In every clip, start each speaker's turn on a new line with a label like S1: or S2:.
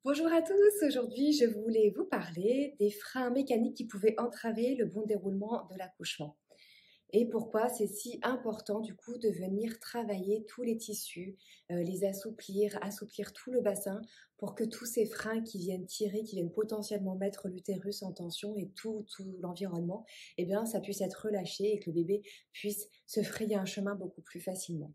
S1: Bonjour à tous, aujourd'hui je voulais vous parler des freins mécaniques qui pouvaient entraver le bon déroulement de l'accouchement. Et pourquoi c'est si important du coup de venir travailler tous les tissus, les assouplir tout le bassin pour que tous ces freins qui viennent tirer, qui viennent potentiellement mettre l'utérus en tension et tout l'environnement, eh bien ça puisse être relâché et que le bébé puisse se frayer un chemin beaucoup plus facilement.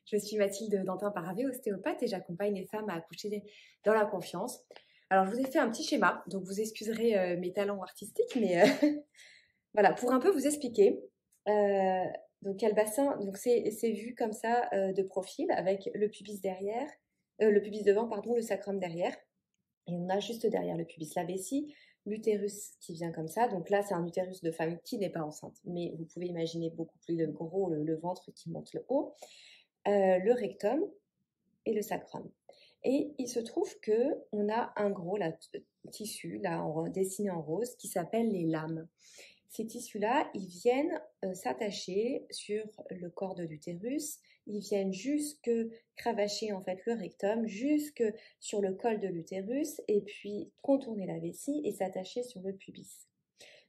S1: Je suis Mathilde Dantin-Paravé, ostéopathe, et j'accompagne les femmes à accoucher dans la confiance. Alors, je vous ai fait un petit schéma, donc vous excuserez mes talents artistiques, mais voilà, pour un peu vous expliquer. Euh, donc, il y a le bassin, donc c'est vu comme ça de profil, avec le pubis derrière, le pubis devant, pardon, le sacrum derrière. Et on a juste derrière le pubis la vessie, l'utérus qui vient comme ça. Donc là, c'est un utérus de femme qui n'est pas enceinte, mais vous pouvez imaginer beaucoup plus gros, le ventre qui monte le haut, le rectum et le sacrum. Et il se trouve que on a un gros tissu là dessiné en rose qui s'appelle les lames. Ces tissus-là, ils viennent s'attacher sur le corps de l'utérus, ils viennent jusque cravacher en fait le rectum, jusque sur le col de l'utérus et puis contourner la vessie et s'attacher sur le pubis.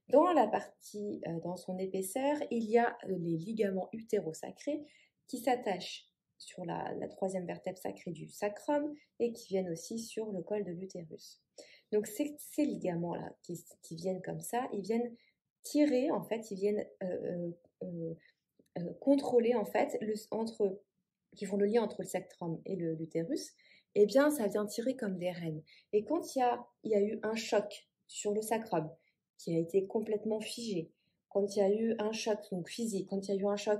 S1: Dans la partie, dans son épaisseur, il y a les ligaments utérosacrés qui s'attachent sur la troisième vertèbre sacrée du sacrum et qui viennent aussi sur le col de l'utérus. Donc ces ligaments-là qui viennent comme ça, ils viennent tirer, en fait, ils viennent contrôler, en fait, qui font le lien entre le sacrum et l'utérus, eh bien, ça vient tirer comme des rênes. Et quand il y a eu un choc sur le sacrum, qui a été complètement figé, quand il y a eu un choc donc physique, quand il y a eu un choc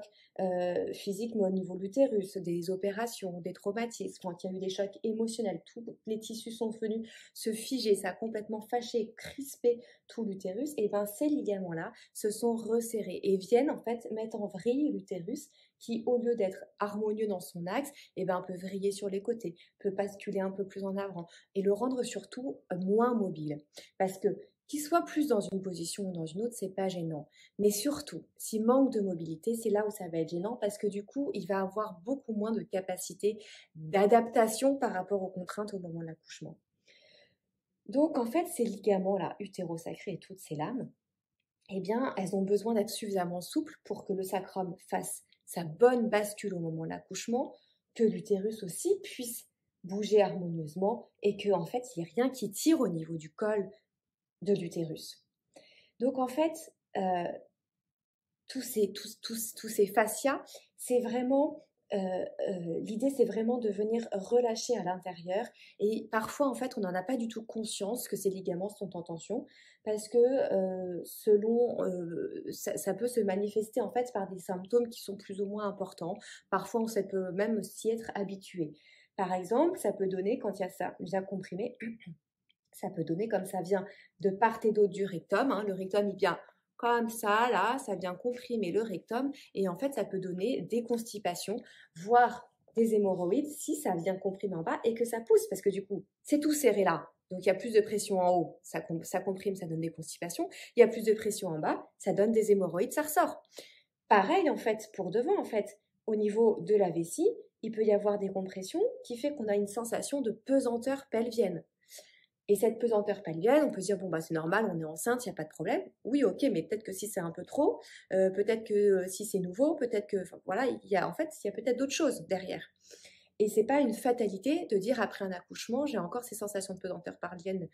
S1: physique, mais au niveau de l'utérus, des opérations, des traumatismes, quand il y a eu des chocs émotionnels, tous les tissus sont venus se figer, ça a complètement fâché, crispé tout l'utérus, et bien ces ligaments-là se sont resserrés et viennent en fait mettre en vrille l'utérus qui, au lieu d'être harmonieux dans son axe, et ben, peut vriller sur les côtés, peut basculer un peu plus en avant et le rendre surtout moins mobile. Parce que qu'il soit plus dans une position ou dans une autre, c'est pas gênant. Mais surtout, s'il manque de mobilité, c'est là où ça va être gênant parce que du coup, il va avoir beaucoup moins de capacité d'adaptation par rapport aux contraintes au moment de l'accouchement. Donc, en fait, ces ligaments-là, utérosacrés et toutes ces lames, eh bien, elles ont besoin d'être suffisamment souples pour que le sacrum fasse sa bonne bascule au moment de l'accouchement, que l'utérus aussi puisse bouger harmonieusement et que, en fait, il n'y ait rien qui tire au niveau du col de l'utérus. Donc en fait, tous ces fascias, c'est vraiment l'idée, c'est vraiment de venir relâcher à l'intérieur. Et parfois, en fait, on n'en a pas du tout conscience que ces ligaments sont en tension parce que ça peut se manifester en fait par des symptômes qui sont plus ou moins importants. Parfois, on peut même s'y être habitué. Par exemple, ça peut donner, quand il y a ça bien comprimé, ça peut donner comme ça vient de part et d'autre du rectum. Hein. Le rectum, il vient comme ça, là, ça vient comprimer le rectum. Et en fait, ça peut donner des constipations, voire des hémorroïdes si ça vient comprimer en bas et que ça pousse. Parce que du coup, c'est tout serré là. Donc, il y a plus de pression en haut, ça comprime, ça donne des constipations. Il y a plus de pression en bas, ça donne des hémorroïdes, ça ressort. Pareil, en fait, pour devant, en fait, au niveau de la vessie, il peut y avoir des compressions qui fait qu'on a une sensation de pesanteur pelvienne. Et cette pesanteur pelvienne, on peut se dire, bon, bah, c'est normal, on est enceinte, il n'y a pas de problème. Oui, ok, mais peut-être que si c'est un peu trop, peut-être que si c'est nouveau, peut-être que, enfin, voilà, en fait, il y a peut-être d'autres choses derrière. Et c'est pas une fatalité de dire après un accouchement, j'ai encore ces sensations de pesanteur pelvienne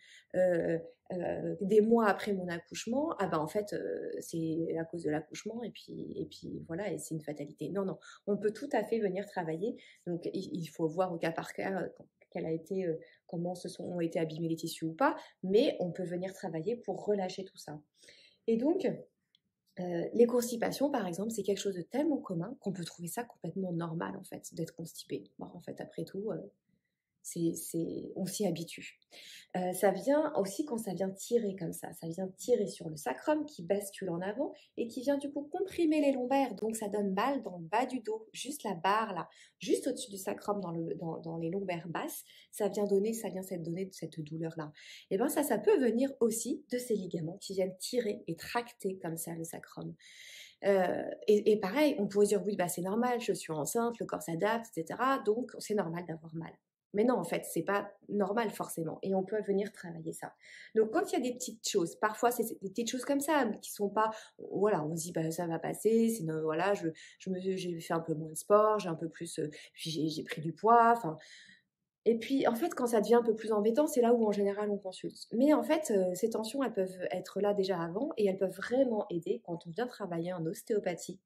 S1: des mois après mon accouchement. Ah ben en fait, c'est à cause de l'accouchement et puis voilà, et c'est une fatalité. Non, non, on peut tout à fait venir travailler. Donc il faut voir au cas par cas quelle a été, ont été abîmés les tissus ou pas, mais on peut venir travailler pour relâcher tout ça. Et donc, les constipations, par exemple, c'est quelque chose de tellement commun qu'on peut trouver ça complètement normal, en fait, d'être constipé. Bon, en fait, après tout, on s'y habitue. Ça vient aussi quand ça vient tirer comme ça vient tirer sur le sacrum qui bascule en avant et qui vient du coup comprimer les lombaires, donc ça donne mal dans le bas du dos, juste la barre là, juste au-dessus du sacrum dans les lombaires basses, ça vient donner cette douleur là. Et bien ça peut venir aussi de ces ligaments qui viennent tirer et tracter comme ça le sacrum. Et pareil, on pourrait dire oui, bah c'est normal, je suis enceinte, le corps s'adapte, etc. Donc c'est normal d'avoir mal. Mais non, en fait, c'est pas normal forcément et on peut venir travailler ça. Donc quand il y a des petites choses, parfois c'est des petites choses comme ça qui sont pas voilà, on se dit: «Bah, ça va passer, sinon voilà, j'ai fait un peu moins de sport, j'ai un peu plus, j'ai pris du poids», enfin et puis en fait, quand ça devient un peu plus embêtant, c'est là où en général on consulte. Mais en fait, ces tensions, elles peuvent être là déjà avant et elles peuvent vraiment aider quand on vient travailler en ostéopathie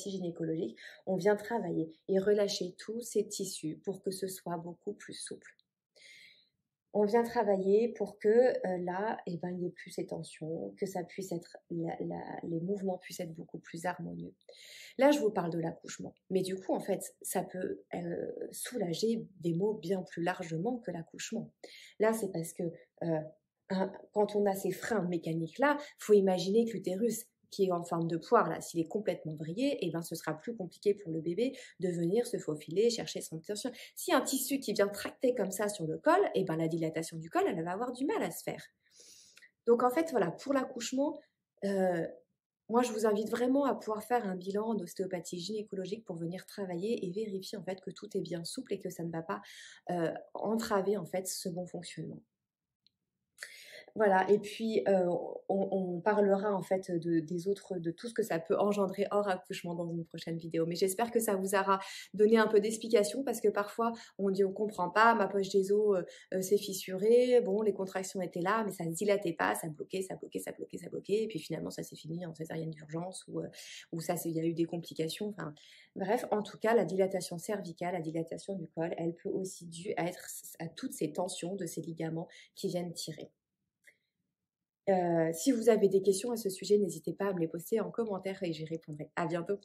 S1: gynécologique, on vient travailler et relâcher tous ces tissus pour que ce soit beaucoup plus souple. On vient travailler pour que là, eh ben, il n'y ait plus ces tensions, que ça puisse être, les mouvements puissent être beaucoup plus harmonieux. Là, je vous parle de l'accouchement, mais du coup, en fait, ça peut soulager des maux bien plus largement que l'accouchement. Là, c'est parce que quand on a ces freins mécaniques-là, faut imaginer que l'utérus, qui est en forme de poire, là, s'il est complètement vrillé, eh ben, ce sera plus compliqué pour le bébé de venir se faufiler, chercher son tension. Si un tissu qui vient tracter comme ça sur le col, eh ben, la dilatation du col, elle va avoir du mal à se faire. Donc, en fait, voilà, pour l'accouchement, euh, moi, je vous invite vraiment à pouvoir faire un bilan en ostéopathie gynécologique pour venir travailler et vérifier en fait que tout est bien souple et que ça ne va pas entraver en fait ce bon fonctionnement. Voilà, et puis on parlera en fait de tout ce que ça peut engendrer hors accouchement dans une prochaine vidéo. Mais j'espère que ça vous aura donné un peu d'explication parce que parfois on dit on comprend pas, ma poche des os s'est fissurée, bon les contractions étaient là, mais ça ne dilatait pas, ça bloquait, ça bloquait, ça bloquait, ça bloquait, et puis finalement ça s'est fini en césarienne d'urgence ou ça il y a eu des complications. Enfin bref, en tout cas la dilatation cervicale, la dilatation du col, elle peut aussi due être à toutes ces tensions de ces ligaments qui viennent tirer. Si vous avez des questions à ce sujet, n'hésitez pas à me les poster en commentaire et j'y répondrai. À bientôt.